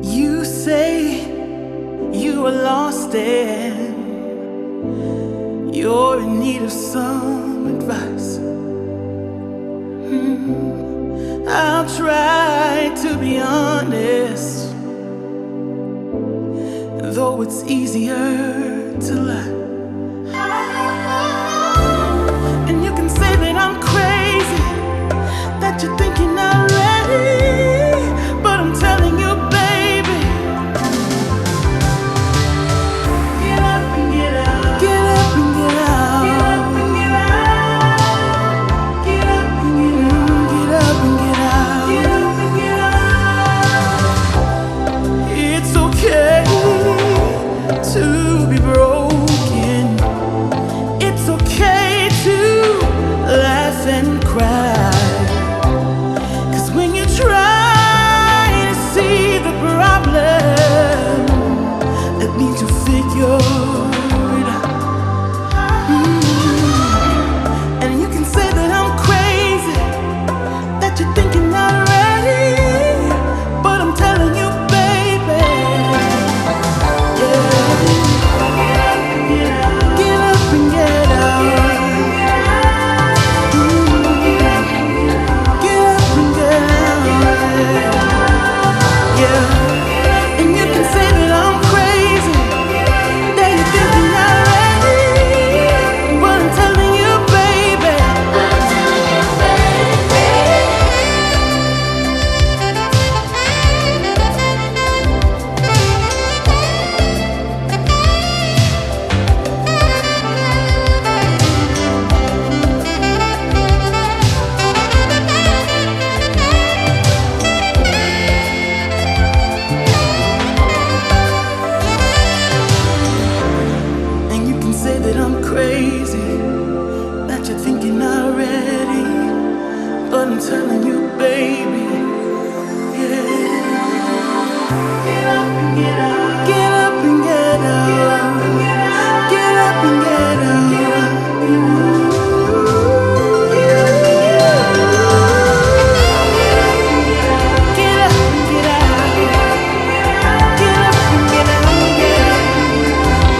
You say you are lost and you're in need of some advice. I'll try to be honest, though it's easier to lie. And you can say that I'm crazy, that you're thinking I'm ready, but I'm telling you, baby, get up and get out. Get up and get out. Get up and get out. Get up and get out. Get up and get out. Get up and get out. It's okay to be broken. It's okay to laugh and cry. 'Cause when you try to see the problem, that means you figure it out. And you can say that I'm crazy, that you're thinking not ready, but I'm telling you, baby, yeah. Get up and get out. Get up and get out. Yeah. And you can say that I'm crazy, that you're thinking not ready, but I'm telling you, baby. And you can say that I'm crazy, that you're thinking already, but I'm telling you, baby, yeah. Get up and get out. Get up and get out. Get up and get out. Get up and get out. Get up and get out. Get up and get out.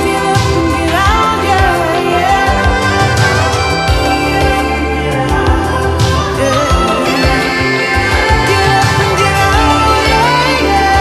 Get up and get out, yeah, yeah. Get up and get out, yeah, yeah.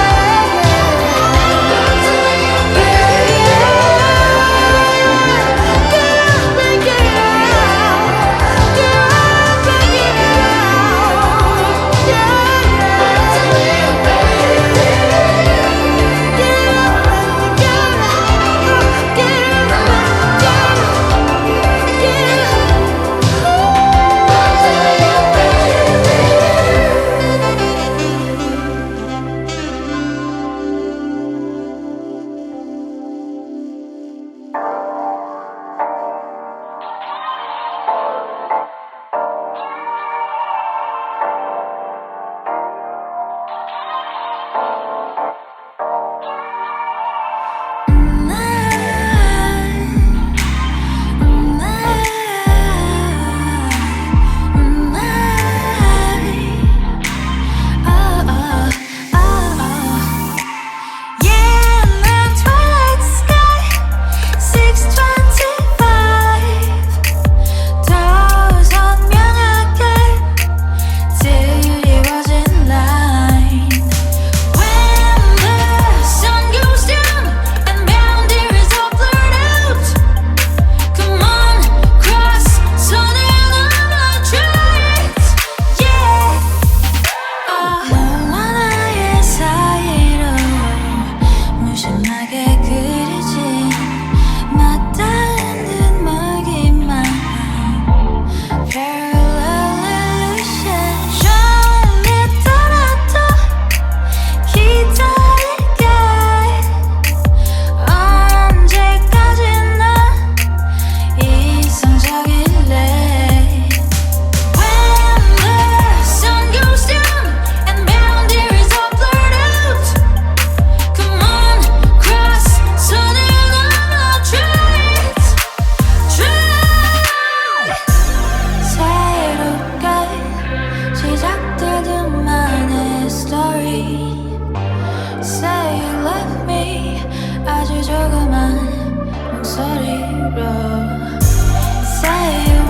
아주 조그만 목소리로 Say